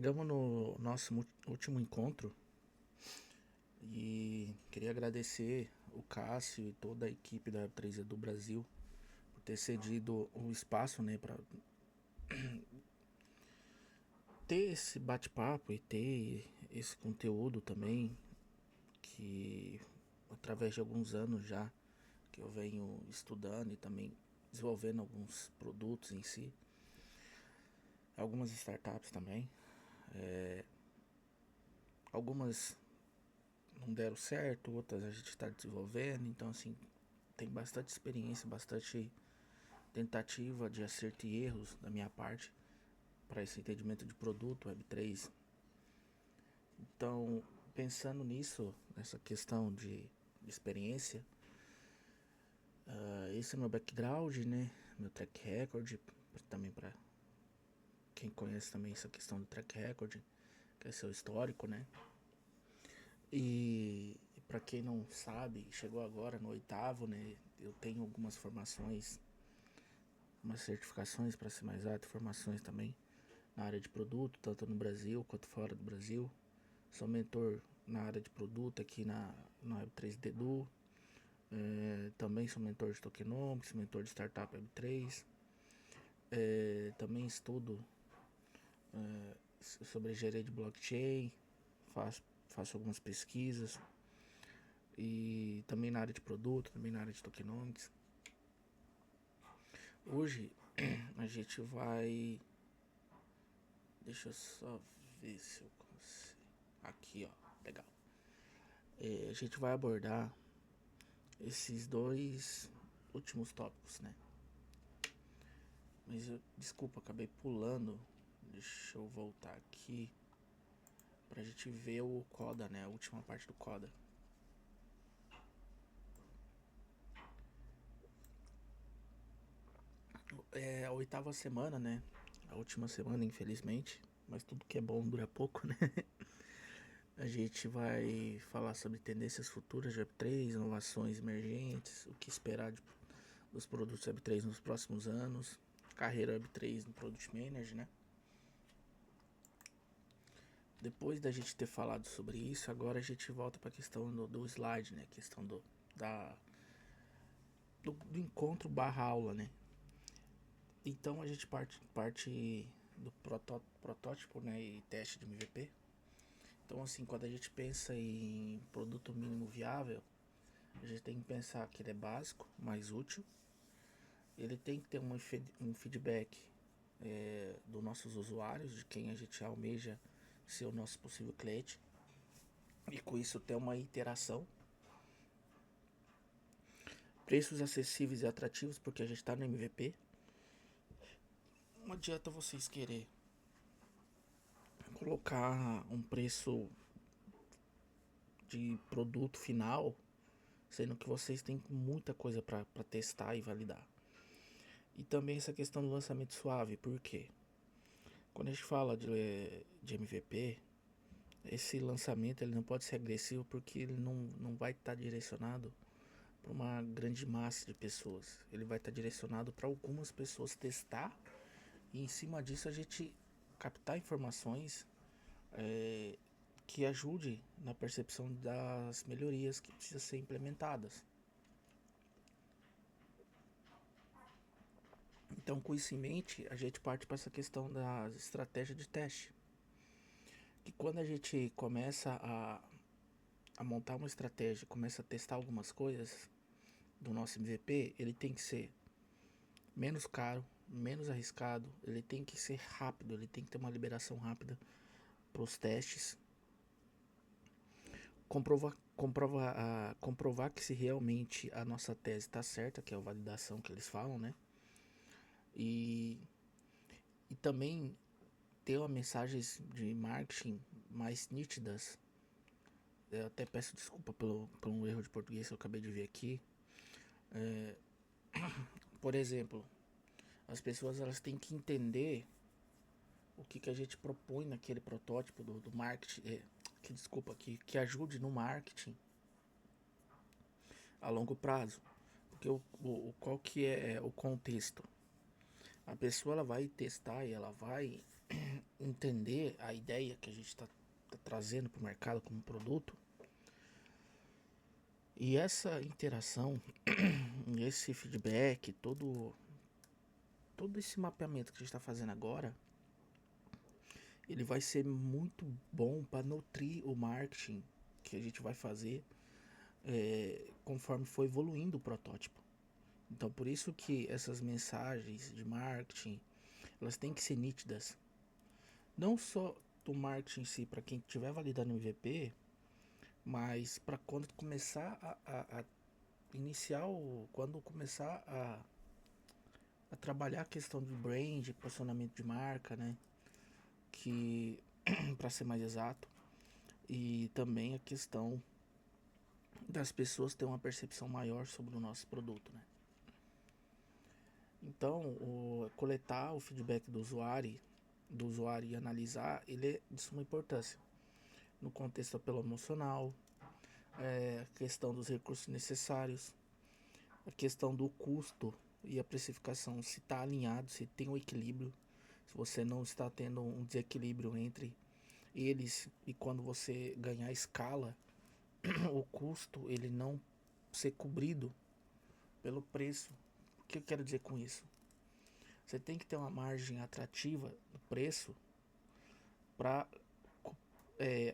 chegamos no nosso último encontro e queria agradecer o Cássio e toda a equipe da Web3 do Brasil por ter cedido um espaço, né, para ter esse bate-papo e ter esse conteúdo também, que através de alguns anos já que eu venho estudando e também desenvolvendo alguns produtos em si, algumas startups também. Algumas não deram certo, outras a gente está desenvolvendo, então assim, tem bastante experiência, bastante tentativa de acerto e erros da minha parte para esse entendimento de produto Web3. Então, pensando nisso, nessa questão de experiência, esse é meu background, né? Meu track record, também para quem conhece também essa questão do track record, que é seu histórico, né? E para quem não sabe, chegou agora no oitavo, né? Eu tenho algumas formações, umas certificações para ser mais exato, formações também na área de produto, tanto no Brasil quanto fora do Brasil. Sou mentor na área de produto aqui na Web3 Edu. Também sou mentor de tokenomics, mentor de startup Web3. Também estudo sobre engenharia de blockchain, faço algumas pesquisas. E também na área de produto, também na área de tokenomics. Hoje a gente vai. Deixa eu só ver se eu consigo. Aqui, ó, legal. A gente vai abordar esses dois últimos tópicos, né? Mas desculpa, acabei pulando. Deixa eu voltar aqui pra gente ver o Coda, né? A última parte do Coda. É a oitava semana, né? A última semana, infelizmente. Mas tudo que é bom dura pouco, né? A gente vai falar sobre tendências futuras de Web3, inovações emergentes, o que esperar dos produtos Web3 nos próximos anos, carreira Web3 no Product Manager, né? Depois da gente ter falado sobre isso, agora a gente volta para a questão do slide, né? A questão do encontro barra aula, né? Então a gente parte do protótipo, né? E teste de MVP. Então assim, quando a gente pensa em produto mínimo viável, a gente tem que pensar que ele é básico, mais útil. Ele tem que ter um feedback dos nossos usuários, de quem a gente almeja ser o nosso possível cliente. E com isso ter uma interação. Preços acessíveis e atrativos, porque a gente está no MVP. Não adianta vocês querer colocar um preço de produto final, sendo que vocês têm muita coisa para testar e validar. E também essa questão do lançamento suave, por quê? Quando a gente fala de MVP, esse lançamento ele não pode ser agressivo porque ele não vai estar direcionado para uma grande massa de pessoas. Ele vai estar direcionado para algumas pessoas testar e em cima disso a gente captar informações que ajude na percepção das melhorias que precisam ser implementadas. Então, com isso em mente, a gente parte para essa questão da estratégia de teste. Que quando a gente começa a montar uma estratégia, começa a testar algumas coisas do nosso MVP, ele tem que ser menos caro, menos arriscado, ele tem que ser rápido, ele tem que ter uma liberação rápida para os testes, comprovar que se realmente a nossa tese está certa, que é a validação que eles falam, né? E, e também ter uma mensagens de marketing mais nítidas. Eu até peço desculpa pelo erro de português que eu acabei de ver aqui. Por exemplo, as pessoas elas têm que entender o que a gente propõe naquele protótipo do marketing, que ajude no marketing a longo prazo. Porque qual que é o contexto? A pessoa ela vai testar e ela vai entender a ideia que a gente está trazendo para o mercado como produto. E essa interação, esse feedback, todo esse mapeamento que a gente está fazendo agora, ele vai ser muito bom para nutrir o marketing que a gente vai fazer conforme for evoluindo o protótipo. Então, por isso que essas mensagens de marketing, elas têm que ser nítidas. Não só do marketing em si, para quem estiver validando o MVP, mas para quando começar a iniciar, quando começar a trabalhar a questão de brand, posicionamento de marca, né? Que, para ser mais exato, e também a questão das pessoas terem uma percepção maior sobre o nosso produto, né? Então, coletar o feedback do usuário e analisar, ele é de suma importância no contexto apelo emocional, a questão dos recursos necessários, a questão do custo e a precificação, se está alinhado, se tem um equilíbrio, se você não está tendo um desequilíbrio entre eles e quando você ganhar escala, o custo ele não ser cobrido pelo preço. O que eu quero dizer com isso? Você tem que ter uma margem atrativa do preço para,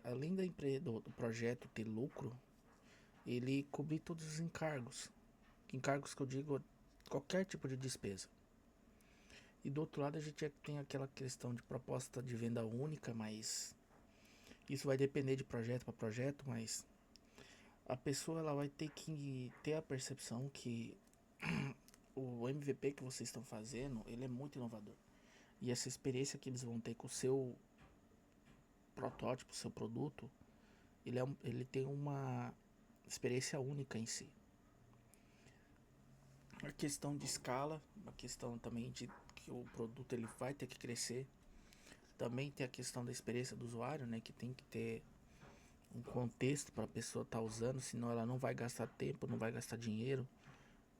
além do projeto ter lucro, ele cobrir todos os encargos. Encargos que eu digo, qualquer tipo de despesa. E do outro lado a gente tem aquela questão de proposta de venda única, mas isso vai depender de projeto para projeto, mas a pessoa ela vai ter que ter a percepção que o MVP que vocês estão fazendo, ele é muito inovador. E essa experiência que eles vão ter com o seu protótipo, seu produto, ele tem uma experiência única em si. A questão de escala, a questão também de que o produto ele vai ter que crescer. Também tem a questão da experiência do usuário, né, que tem que ter um contexto para a pessoa estar usando, senão ela não vai gastar tempo, não vai gastar dinheiro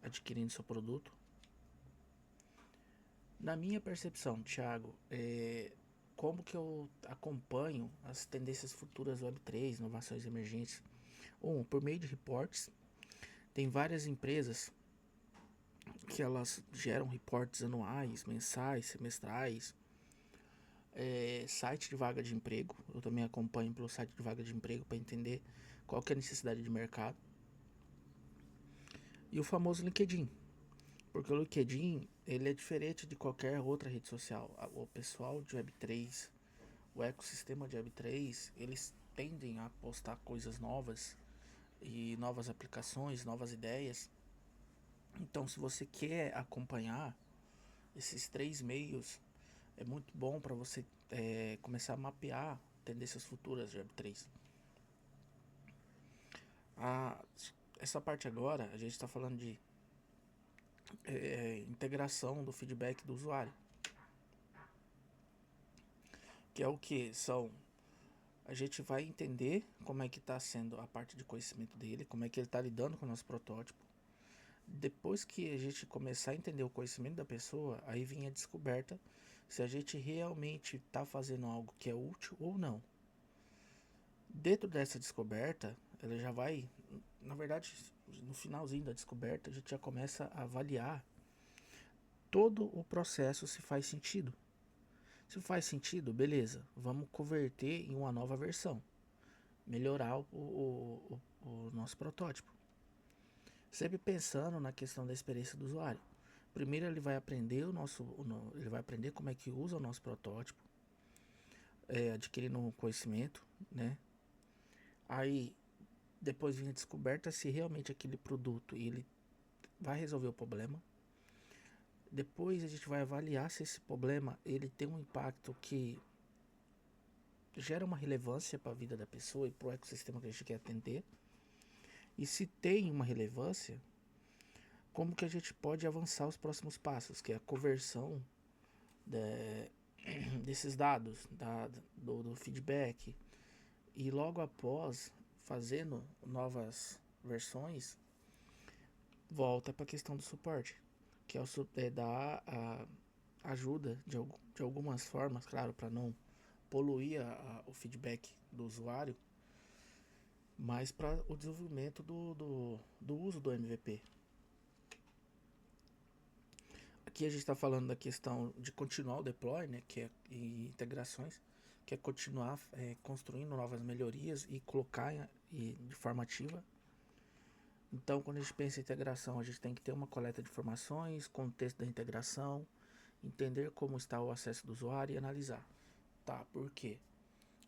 adquirindo seu produto. Na minha percepção, Thiago, como que eu acompanho as tendências futuras Web3, inovações emergentes? Por meio de reportes. Tem várias empresas que elas geram reportes anuais, mensais, semestrais, site de vaga de emprego. Eu também acompanho pelo site de vaga de emprego para entender qual que é a necessidade de mercado. E o famoso LinkedIn. Porque o LinkedIn, ele é diferente de qualquer outra rede social. O pessoal de Web3, o ecossistema de Web3, eles tendem a postar coisas novas e novas aplicações, novas ideias. Então, se você quer acompanhar esses três meios, é muito bom para você começar a mapear tendências futuras de Web3. A, essa parte agora, a gente está falando de integração do feedback do usuário. Que é o que? A gente vai entender como é que está sendo a parte de conhecimento dele, como é que ele está lidando com o nosso protótipo. Depois que a gente começar a entender o conhecimento da pessoa, aí vem a descoberta se a gente realmente está fazendo algo que é útil ou não. Dentro dessa descoberta, ela já vai, na verdade, no finalzinho da descoberta, a gente já começa a avaliar todo o processo se faz sentido. Se faz sentido, beleza, vamos converter em uma nova versão, melhorar o nosso protótipo. Sempre pensando na questão da experiência do usuário. Primeiro ele vai aprender ele vai aprender como é que usa o nosso protótipo, adquirindo conhecimento, né? Aí depois vem a descoberta se realmente aquele produto ele vai resolver o problema. Depois a gente vai avaliar se esse problema ele tem um impacto que gera uma relevância para a vida da pessoa e para o ecossistema que a gente quer atender. E se tem uma relevância, como que a gente pode avançar os próximos passos, que é a conversão desses dados, do feedback, e logo após, fazendo novas versões, volta para a questão do suporte, que é dar ajuda de algumas formas, claro, para não poluir o feedback do usuário, mas para o desenvolvimento do uso do MVP. Aqui a gente está falando da questão de continuar o deploy, né, que é e integrações, que é continuar construindo novas melhorias e colocar de forma ativa. Então, quando a gente pensa em integração, a gente tem que ter uma coleta de informações, contexto da integração, entender como está o acesso do usuário e analisar. Tá, por quê?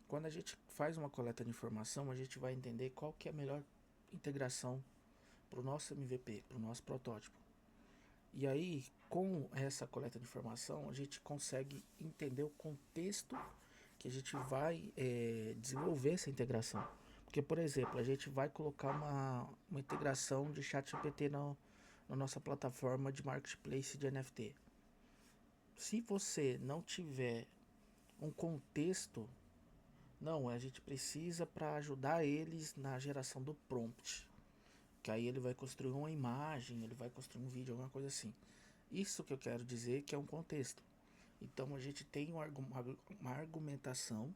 Quando a gente faz uma coleta de informação, a gente vai entender qual que é a melhor integração para o nosso MVP, para o nosso protótipo. E aí, com essa coleta de informação, a gente consegue entender o contexto que a gente vai desenvolver essa integração. Porque, por exemplo, a gente vai colocar uma integração de ChatGPT na nossa plataforma de marketplace de NFT. Se você não tiver um contexto, não, a gente precisa para ajudar eles na geração do prompt. Que aí ele vai construir uma imagem, ele vai construir um vídeo, alguma coisa assim. Isso que eu quero dizer que é um contexto. Então a gente tem uma argumentação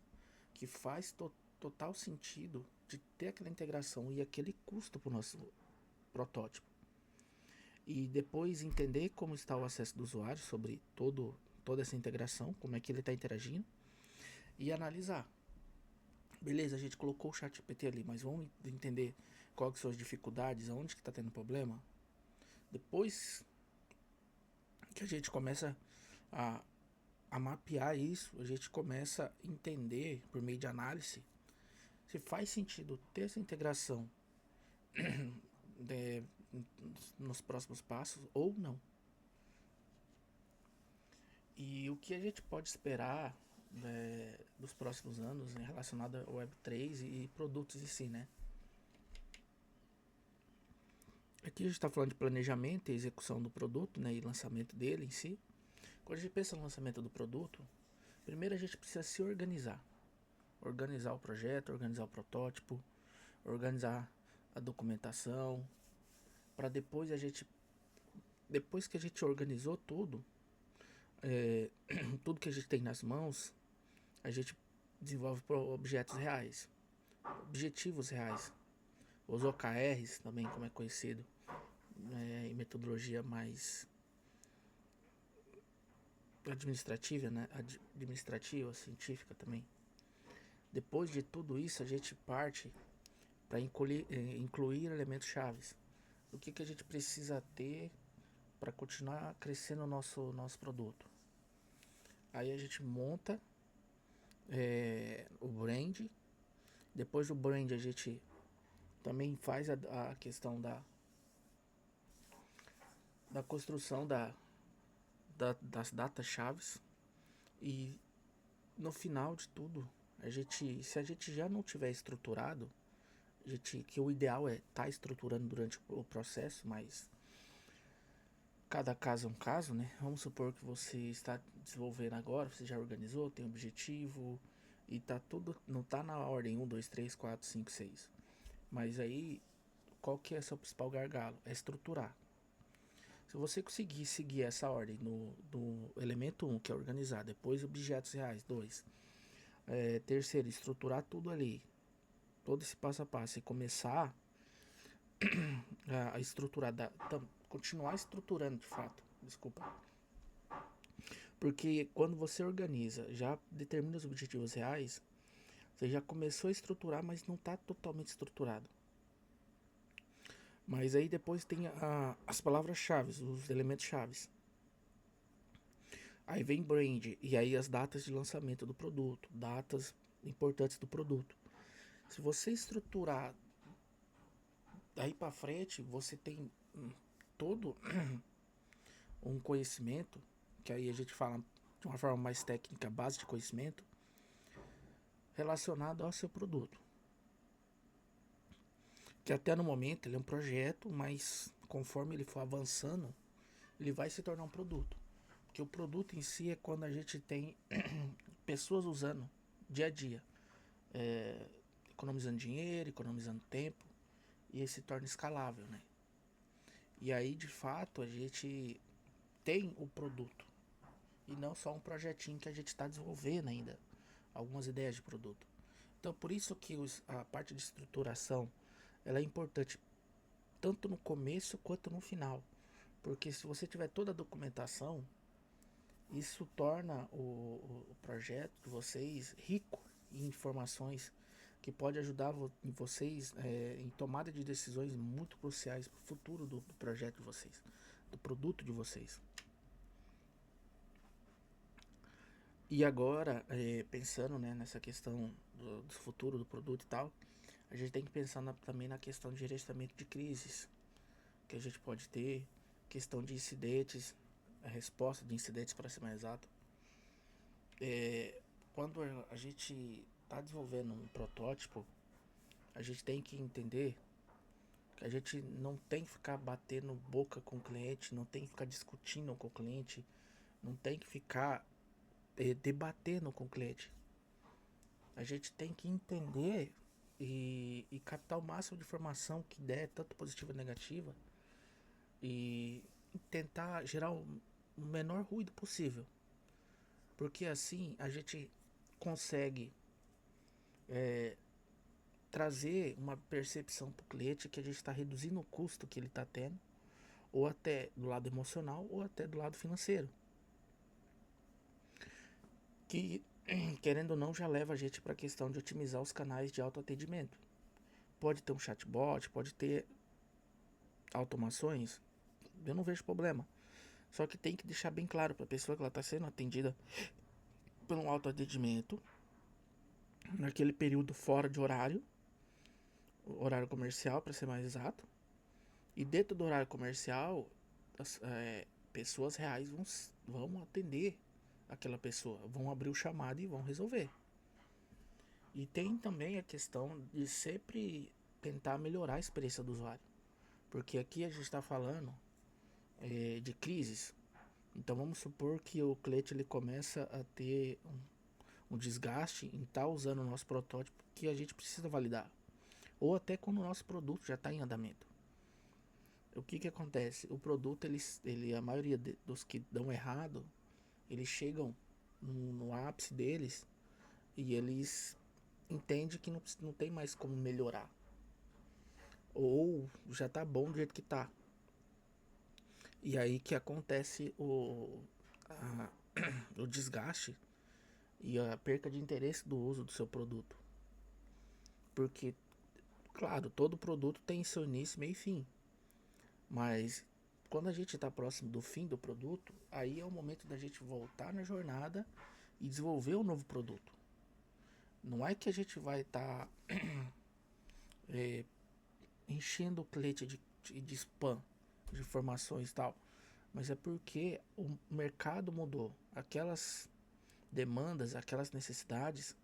que faz total sentido de ter aquela integração e aquele custo para o nosso protótipo. E depois entender como está o acesso do usuário sobre toda essa integração, como é que ele está interagindo, e analisar. Beleza, a gente colocou o chat GPT ali, mas vamos entender quais são as dificuldades, aonde que está tendo problema. Depois que a gente começa a mapear isso, a gente começa a entender, por meio de análise, se faz sentido ter essa integração de, nos próximos passos ou não. E o que a gente pode esperar dos próximos anos, né, relacionado ao Web3 e produtos em si, né? Aqui a gente está falando de planejamento e execução do produto, né, e lançamento dele em si. Quando a gente pensa no lançamento do produto, primeiro a gente precisa se organizar. Organizar o projeto, organizar o protótipo, organizar a documentação, para depois depois que a gente organizou tudo, tudo que a gente tem nas mãos, a gente desenvolve objetos reais, objetivos reais, os OKRs também, como é conhecido, em metodologia mais administrativa, né? Administrativa, científica também. Depois de tudo isso, a gente parte para incluir elementos chaves. O que a gente precisa ter para continuar crescendo o nosso produto. Aí a gente monta o brand. Depois do brand a gente também faz a questão da construção das datas chaves. E no final de tudo, se a gente já não tiver estruturado, que o ideal é estar estruturando durante o processo, mas cada caso é um caso, né? Vamos supor que você está desenvolvendo agora, você já organizou, tem objetivo e tá tudo, não tá na ordem 1, 2, 3, 4, 5, 6. Mas aí, qual que é o seu principal gargalo? É estruturar. Se você conseguir seguir essa ordem do elemento 1, que é organizar, depois objetos reais, 2, terceiro, estruturar tudo ali, todo esse passo a passo e começar a estruturar, continuar estruturando de fato, desculpa. Porque quando você organiza, já determina os objetivos reais, você já começou a estruturar, mas não está totalmente estruturado. Mas aí depois tem as palavras-chave, os elementos-chave. Aí vem brand, e aí as datas de lançamento do produto, datas importantes do produto. Se você estruturar daí para frente, você tem todo um conhecimento, que aí a gente fala de uma forma mais técnica, base de conhecimento, relacionado ao seu produto. Que até no momento ele é um projeto, mas conforme ele for avançando, ele vai se tornar um produto. Porque o produto em si é quando a gente tem pessoas usando dia a dia, economizando dinheiro, economizando tempo, e ele se torna escalável, né? E aí, de fato, a gente tem o produto. e não só um projetinho que a gente está desenvolvendo ainda, algumas ideias de produto. Então, por isso que a parte de estruturação ela é importante tanto no começo quanto no final, porque se você tiver toda a documentação, isso torna o projeto de vocês rico em informações que pode ajudar vocês em tomada de decisões muito cruciais para o futuro do projeto de vocês, do produto de vocês. E agora, pensando, né, nessa questão do futuro do produto e tal, a gente tem que pensar também na questão de gerenciamento de crises que a gente pode ter, questão de incidentes, a resposta de incidentes para ser mais exato. Quando a gente está desenvolvendo um protótipo, a gente tem que entender que a gente não tem que ficar batendo boca com o cliente, não tem que ficar discutindo com o cliente, não tem que ficar debatendo com o cliente. A gente tem que entender e captar o máximo de informação que der, tanto positiva ou negativa, e tentar gerar o menor ruído possível. Porque assim a gente consegue trazer uma percepção para o cliente que a gente está reduzindo o custo que ele está tendo, ou até do lado emocional, ou até do lado financeiro. Que, querendo ou não, já leva a gente para a questão de otimizar os canais de autoatendimento. Pode ter um chatbot, pode ter automações, eu não vejo problema. Só que tem que deixar bem claro para a pessoa que ela está sendo atendida por um autoatendimento naquele período fora de horário comercial, para ser mais exato. E dentro do horário comercial, pessoas reais vão atender aquela pessoa, vão abrir o chamado e vão resolver. E tem também a questão de sempre tentar melhorar a experiência do usuário. Porque aqui a gente está falando de crises. Então vamos supor que o cliente ele começa a ter um desgaste em estar usando o nosso protótipo que a gente precisa validar. Ou até quando o nosso produto já está em andamento. O que acontece? O produto, a maioria dos que dão errado, eles chegam no ápice deles e eles entendem que não tem mais como melhorar. Ou já tá bom do jeito que tá. E aí que acontece o desgaste e a perca de interesse do uso do seu produto. Porque, claro, todo produto tem seu início, meio e fim. Mas quando a gente está próximo do fim do produto, aí é o momento da gente voltar na jornada e desenvolver um novo produto. Não é que a gente vai estar enchendo o cliente de spam, de informações e tal, mas é porque o mercado mudou. Aquelas demandas, aquelas necessidades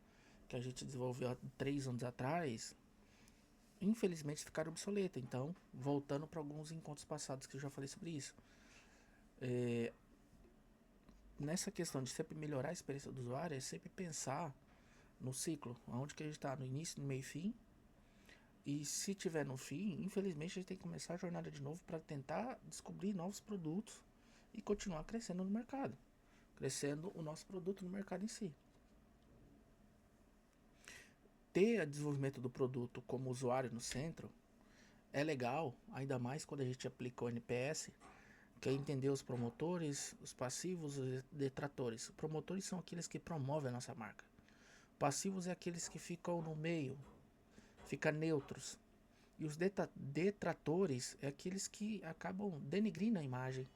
que a gente desenvolveu há 3 anos atrás, infelizmente ficaram obsoletas. Então, voltando para alguns encontros passados que eu já falei sobre isso. Nessa questão de sempre melhorar a experiência do usuário, é sempre pensar no ciclo, onde que a gente está, no início, no meio e fim. E se tiver no fim, infelizmente a gente tem que começar a jornada de novo para tentar descobrir novos produtos e continuar crescendo no mercado, crescendo o nosso produto no mercado em si. Ter o desenvolvimento do produto como usuário no centro é legal, ainda mais quando a gente aplica o NPS, que é entender os promotores, os passivos e os detratores. Os promotores são aqueles que promovem a nossa marca. Passivos é aqueles que ficam no meio, ficam neutros. E os detratores é aqueles que acabam denegrindo a imagem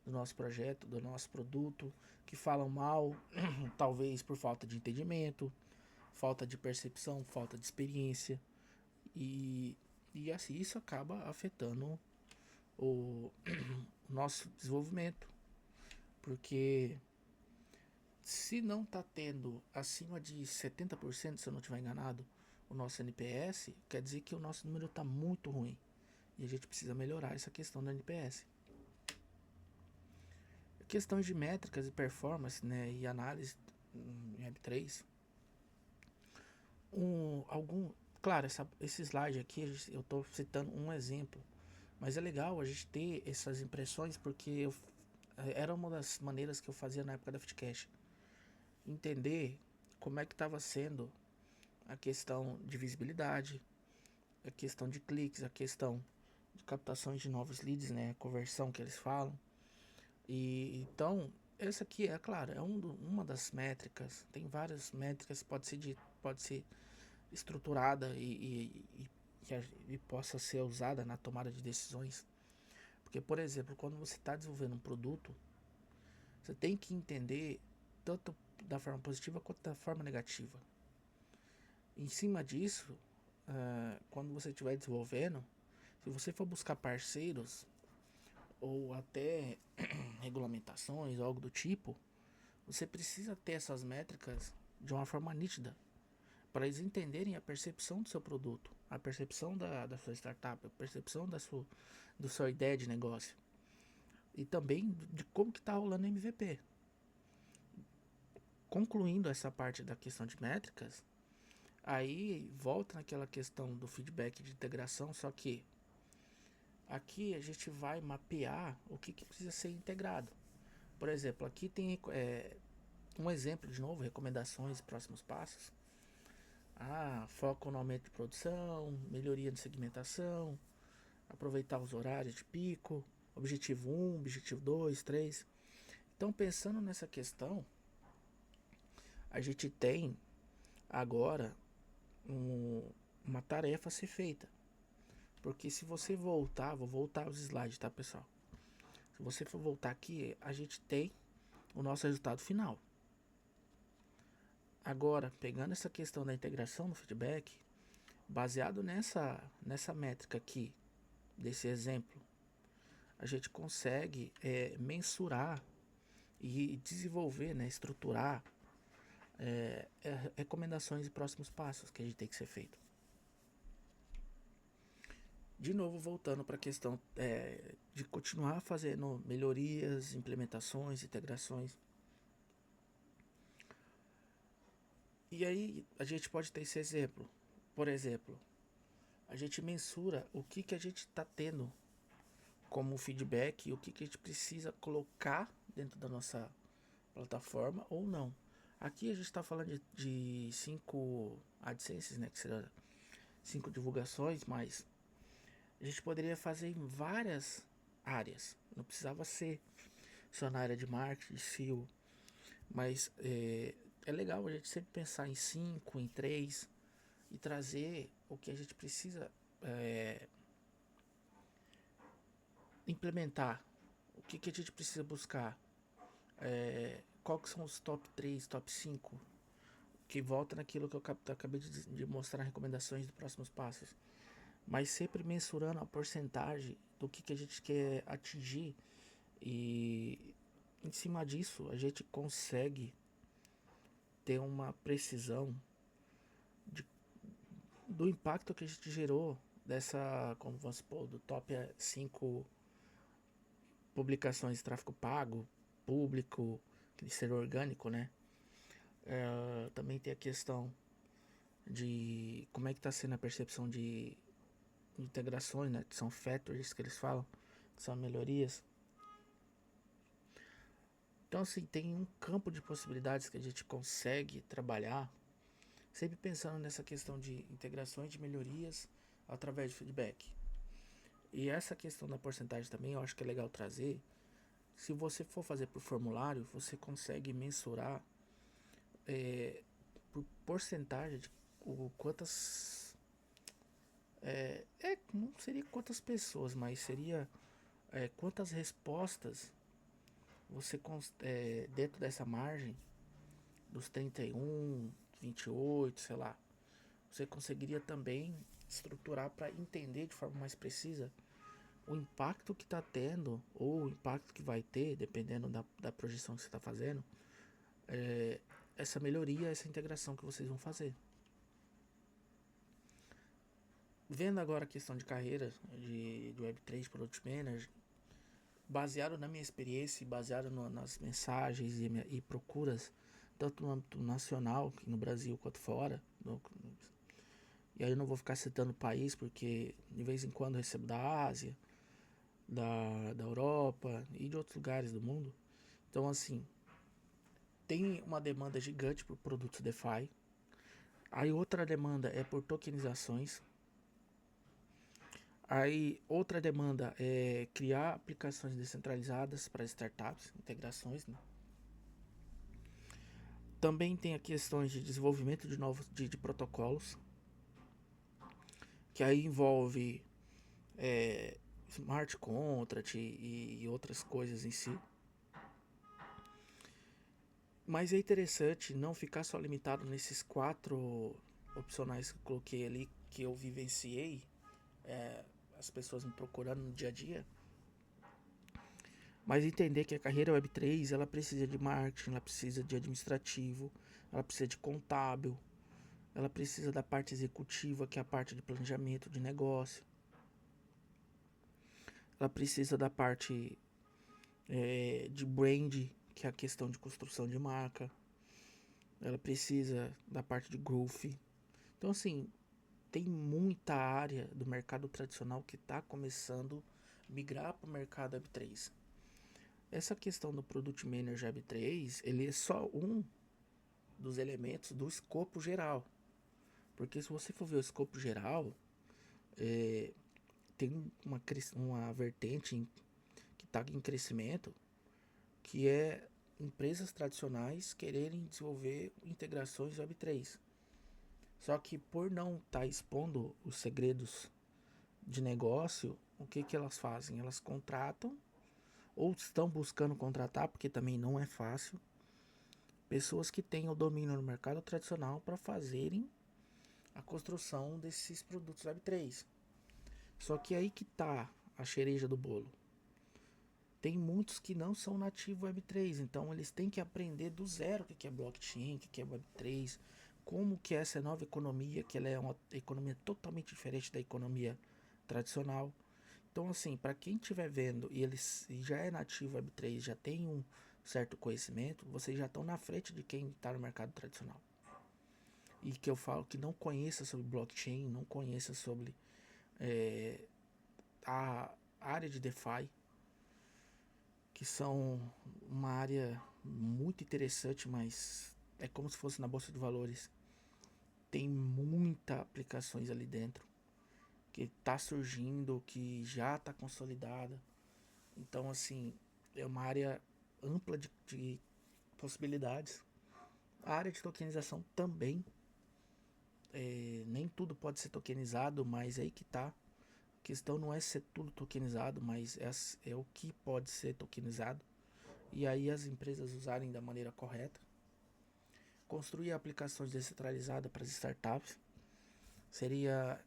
do nosso projeto, do nosso produto, que falam mal, talvez por falta de entendimento, falta de percepção, falta de experiência. E, e assim isso acaba afetando o nosso desenvolvimento. Porque se não está tendo acima de 70%, se eu não estiver enganado, o nosso NPS, quer dizer que o nosso número está muito ruim. E a gente precisa melhorar essa questão do NPS. Questões de métricas e performance, né, e análise em Web3. Claro, esse slide aqui eu estou citando um exemplo, mas é legal a gente ter essas impressões porque era uma das maneiras que eu fazia na época da Fitcash. Entender como é que estava sendo a questão de visibilidade, a questão de cliques, a questão de captação de novos leads, né? A conversão que eles falam. E então, essa aqui é, claro, é uma das métricas. Tem várias métricas, pode ser estruturada e possa ser usada na tomada de decisões. Porque, por exemplo, quando você está desenvolvendo um produto, você tem que entender tanto da forma positiva quanto da forma negativa. Em cima disso, quando você estiver desenvolvendo, se você for buscar parceiros ou até regulamentações, algo do tipo, você precisa ter essas métricas de uma forma nítida, para eles entenderem a percepção do seu produto, a percepção da sua startup, a percepção do sua ideia de negócio. E também de como que está rolando o MVP. Concluindo essa parte da questão de métricas, aí volta naquela questão do feedback de integração, só que aqui a gente vai mapear o que precisa ser integrado. Por exemplo, aqui tem um exemplo de novo, recomendações, próximos passos. Foco no aumento de produção, melhoria de segmentação, aproveitar os horários de pico, objetivo 1, objetivo 2, 3. Então, pensando nessa questão, a gente tem agora uma tarefa a ser feita. Porque se você voltar, vou voltar aos slides, tá, pessoal? Se você for voltar aqui, a gente tem o nosso resultado final. Agora, pegando essa questão da integração no feedback, baseado nessa métrica aqui, desse exemplo, a gente consegue mensurar e desenvolver, né, estruturar recomendações e próximos passos que a gente tem que ser feito. De novo, voltando para a questão de continuar fazendo melhorias, implementações, integrações. E aí a gente pode ter esse exemplo. Por exemplo, a gente mensura o que a gente está tendo como feedback e o que a gente precisa colocar dentro da nossa plataforma ou não. Aqui a gente está falando de 5 AdSenses, né, que serão 5 divulgações, mas a gente poderia fazer em várias áreas. Não precisava ser só na área de marketing, SEO, mas é legal a gente sempre pensar em 5, em 3 e trazer o que a gente precisa implementar, o que a gente precisa buscar, qual que são os top 3, top 5, que volta naquilo que eu acabei de mostrar nas recomendações dos próximos passos, mas sempre mensurando a porcentagem do que a gente quer atingir e em cima disso a gente consegue ter uma precisão do impacto que a gente gerou dessa, como vamos supor, do top 5 publicações de tráfego pago, público, de ser orgânico, né? Também tem a questão de como é que está sendo a percepção de integrações, né? Que são factors que eles falam, que são melhorias. Então, assim, tem um campo de possibilidades que a gente consegue trabalhar, sempre pensando nessa questão de integrações, de melhorias, através de feedback. E essa questão da porcentagem também, eu acho que é legal trazer. Se você for fazer por formulário, você consegue mensurar por porcentagem de quantas... não seria quantas pessoas, mas seria quantas respostas você dentro dessa margem dos 31, 28, sei lá, você conseguiria também estruturar para entender de forma mais precisa o impacto que está tendo ou o impacto que vai ter, dependendo da projeção que você está fazendo, essa melhoria, essa integração que vocês vão fazer. Vendo agora a questão de carreira de Web3, de Product Manager, baseado na minha experiência e baseado nas mensagens e procuras, tanto no âmbito nacional, no Brasil, quanto fora. E aí eu não vou ficar citando o país, porque de vez em quando eu recebo da Ásia, da Europa e de outros lugares do mundo. Então, assim, tem uma demanda gigante por produtos DeFi. Aí outra demanda é por tokenizações. Aí outra demanda é criar aplicações descentralizadas para startups, integrações, né? Também tem a questões de desenvolvimento de novos de protocolos, que aí envolve smart contract e outras coisas em si. Mas é interessante não ficar só limitado nesses 4 opcionais que eu coloquei ali, que eu vivenciei, as pessoas me procurando no dia a dia, mas entender que a carreira Web3 ela precisa de marketing, ela precisa de administrativo, ela precisa de contábil, ela precisa da parte executiva, que é a parte de planejamento de negócio, ela precisa da parte de brand, que é a questão de construção de marca, ela precisa da parte de growth. Então, assim, tem muita área do mercado tradicional que está começando a migrar para o mercado Web3. Essa questão do Product Manager Web3, ele é só um dos elementos do escopo geral. Porque se você for ver o escopo geral, tem uma vertente que está em crescimento, que é empresas tradicionais quererem desenvolver integrações Web3. Só que por não estar expondo os segredos de negócio, o que elas fazem? Elas contratam ou estão buscando contratar, porque também não é fácil, pessoas que têm o domínio no mercado tradicional para fazerem a construção desses produtos Web3. Só que aí que tá a cereja do bolo. Tem muitos que não são nativos Web3, então eles têm que aprender do zero o que é blockchain, o que é Web3, como que é essa nova economia, que ela é uma economia totalmente diferente da economia tradicional. Então, assim, para quem estiver vendo e ele já é nativo Web3, já tem um certo conhecimento, vocês já estão na frente de quem está no mercado tradicional. E que eu falo que não conheça sobre blockchain, não conheça sobre a área de DeFi, que são uma área muito interessante, mas é como se fosse na bolsa de valores. Tem muitas aplicações ali dentro que está surgindo, que já está consolidada. Então, assim, é uma área ampla de possibilidades. A área de tokenização também. Nem tudo pode ser tokenizado, mas é aí que tá. A questão não é ser tudo tokenizado, mas é o que pode ser tokenizado. E aí as empresas usarem da maneira correta. Construir aplicações descentralizadas para as startups seria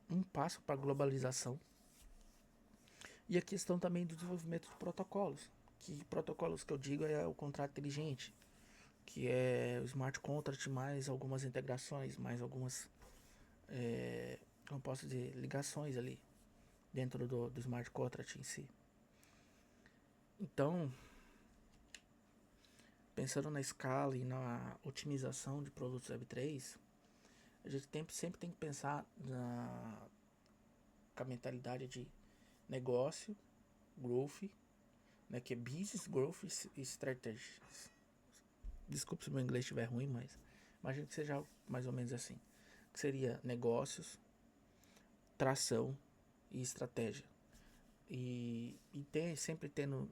um passo para a globalização. E a questão também do desenvolvimento de protocolos. Que protocolos que eu digo é o contrato inteligente, que é o smart contract, mais algumas integrações, mais algumas, como posso dizer, ligações ali dentro do smart contract em si. Então, pensando na escala e na otimização de produtos Web3, a gente sempre tem que pensar com a mentalidade de negócio, growth, né, que é business growth e strategies. Desculpe se meu inglês estiver ruim, mas imagino que seja mais ou menos assim. Que seria negócios, tração e estratégia. Sempre tendo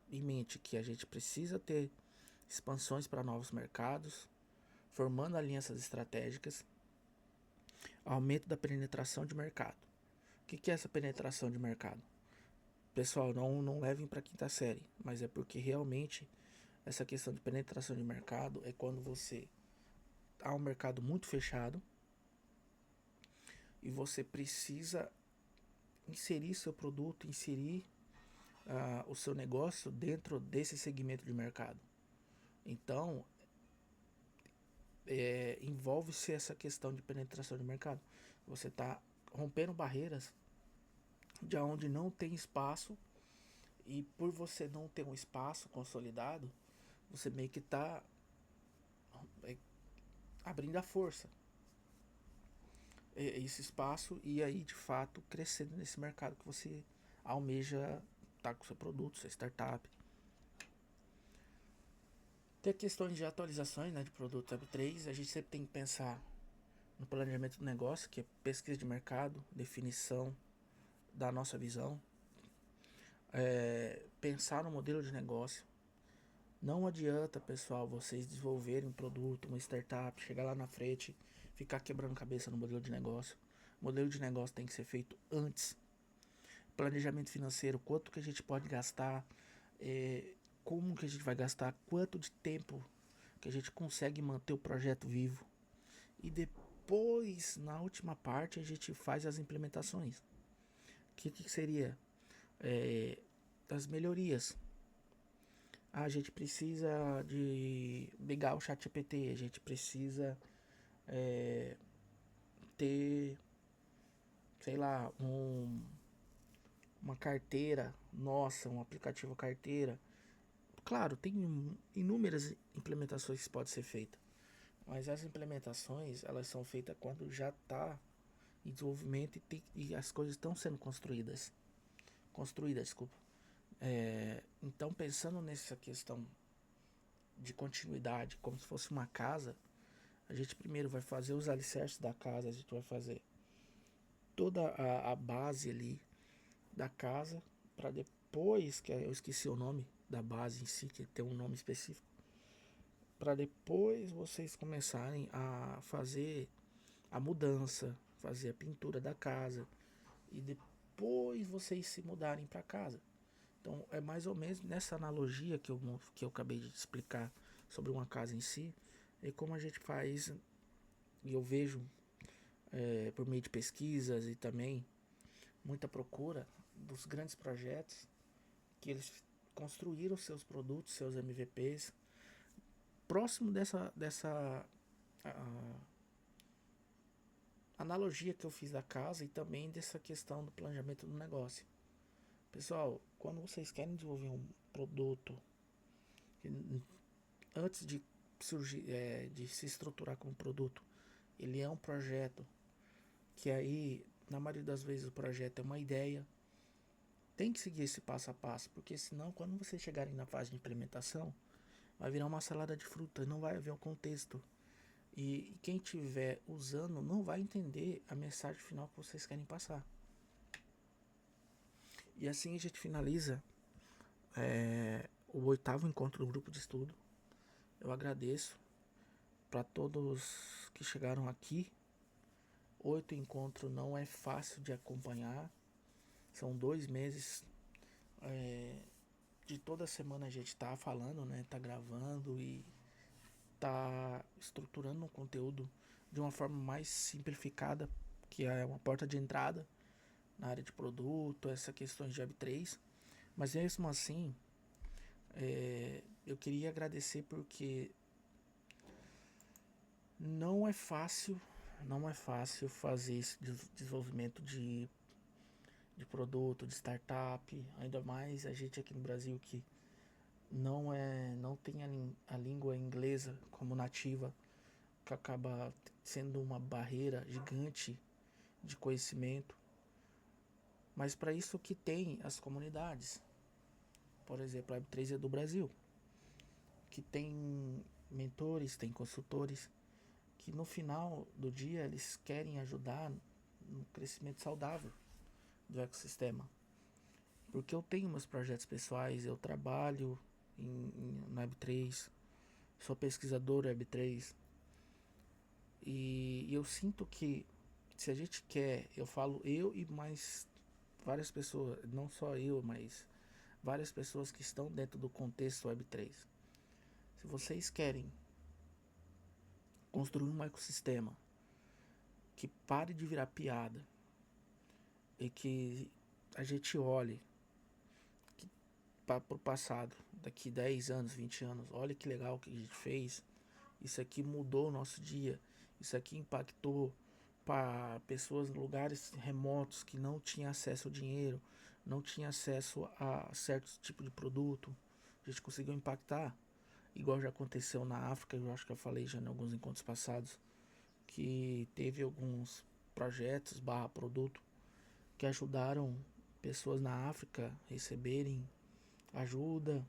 em mente que a gente precisa ter expansões para novos mercados, formando alianças estratégicas, aumento da penetração de mercado. O que é essa penetração de mercado? Pessoal, não levem para quinta série, mas é porque realmente essa questão de penetração de mercado é quando você há um mercado muito fechado e você precisa inserir seu produto, inserir o seu negócio dentro desse segmento de mercado. Então, envolve-se essa questão de penetração de mercado. Você está rompendo barreiras de onde não tem espaço, e por você não ter um espaço consolidado, você meio que está abrindo a força esse espaço e aí de fato crescendo nesse mercado que você almeja estar com seu produto, sua startup. Tem questões de atualizações, né, de produto Web3, a gente sempre tem que pensar no planejamento do negócio, que é pesquisa de mercado, definição da nossa visão, pensar no modelo de negócio. Não adianta, pessoal, vocês desenvolverem um produto, uma startup, chegar lá na frente, ficar quebrando cabeça no modelo de negócio. O modelo de negócio tem que ser feito antes. Planejamento financeiro, quanto que a gente pode gastar, como que a gente vai gastar, quanto de tempo que a gente consegue manter o projeto vivo. E depois, na última parte, a gente faz as implementações. O que seria? Das melhorias. A gente precisa de ligar o chat GPT, a gente precisa ter, sei lá, uma carteira nossa, um aplicativo carteira. Claro, tem inúmeras implementações que podem ser feitas, mas as implementações elas são feitas quando já está em desenvolvimento e as coisas estão sendo construídas, desculpa. Então, pensando nessa questão de continuidade, como se fosse uma casa, a gente primeiro vai fazer os alicerces da casa, a gente vai fazer toda a base ali da casa, para depois, que eu esqueci o nome da base em si, que tem um nome específico, para depois vocês começarem a fazer a mudança, fazer a pintura da casa e depois vocês se mudarem para casa. Então é mais ou menos nessa analogia que eu acabei de explicar sobre uma casa em si, e como a gente faz, e eu vejo por meio de pesquisas e também muita procura dos grandes projetos, que eles construíram seus produtos, seus MVPs, próximo dessa analogia que eu fiz da casa e também dessa questão do planejamento do negócio. Pessoal, quando vocês querem desenvolver um produto, antes de surgir, de se estruturar como produto, ele é um projeto, que aí, na maioria das vezes, o projeto é uma ideia. Tem que seguir esse passo a passo, porque senão, quando vocês chegarem na fase de implementação, vai virar uma salada de frutas, não vai haver um contexto. E quem estiver usando não vai entender a mensagem final que vocês querem passar. E assim a gente finaliza o 8º encontro do grupo de estudo. Eu agradeço para todos que chegaram aqui. 8 encontros não é fácil de acompanhar. São 2 meses. De toda semana a gente tá falando, né? Tá gravando e tá estruturando um conteúdo de uma forma mais simplificada, que é uma porta de entrada na área de produto, essa questões de Web3. Mas mesmo assim, eu queria agradecer porque não é fácil, não é fácil fazer esse desenvolvimento de produto, de startup, ainda mais a gente aqui no Brasil que não tem a língua inglesa como nativa, que acaba sendo uma barreira gigante de conhecimento. Mas para isso que tem as comunidades. Por exemplo, a Web3 é do Brasil, que tem mentores, tem consultores, que no final do dia eles querem ajudar no crescimento saudável do ecossistema. Porque eu tenho meus projetos pessoais, eu trabalho na Web3, sou pesquisador Web3, e eu sinto que se a gente quer, eu falo eu e mais várias pessoas, não só eu, mas várias pessoas que estão dentro do contexto Web3. Se vocês querem construir um ecossistema que pare de virar piada e que a gente olhe para o passado, daqui 10 anos, 20 anos, olha que legal que a gente fez, isso aqui mudou o nosso dia, isso aqui impactou para pessoas em lugares remotos que não tinham acesso ao dinheiro, não tinham acesso a certos tipos de produto, a gente conseguiu impactar, igual já aconteceu na África, eu acho que eu falei já em alguns encontros passados, que teve alguns projetos barra produto que ajudaram pessoas na África receberem ajuda,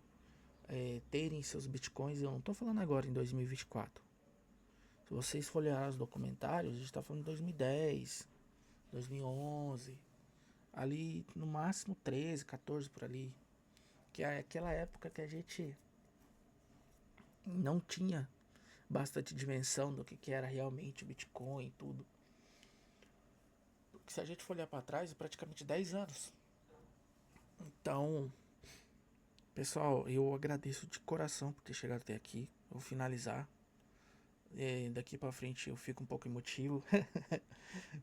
terem seus bitcoins. Eu não tô falando agora em 2024. Se vocês for olhar os documentários, a gente tá falando de 2010, 2011, ali no máximo 13, 14 por ali, que é aquela época que a gente não tinha bastante dimensão do que era realmente o Bitcoin e tudo. Porque se a gente for olhar para trás, é praticamente 10 anos. Então, pessoal, eu agradeço de coração por ter chegado até aqui. Eu vou finalizar. Daqui para frente eu fico um pouco emotivo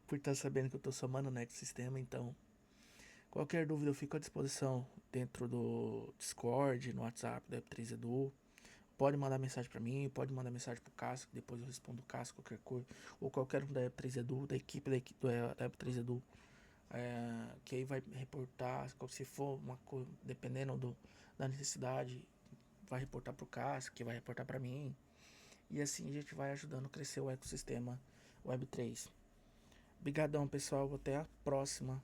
por estar sabendo que eu tô somando no ecossistema. Então, qualquer dúvida eu fico à disposição dentro do Discord, no WhatsApp da Web3Edu. Pode mandar mensagem pra mim, pode mandar mensagem pro Cássio, que depois eu respondo o Cássio, qualquer coisa. Ou qualquer um da Web3Edu, da equipe da Web3Edu. Que aí vai reportar, se for uma coisa, dependendo da necessidade, vai reportar pro Cássio, que vai reportar pra mim. E assim a gente vai ajudando a crescer o ecossistema Web3. Obrigadão, pessoal. Até a próxima.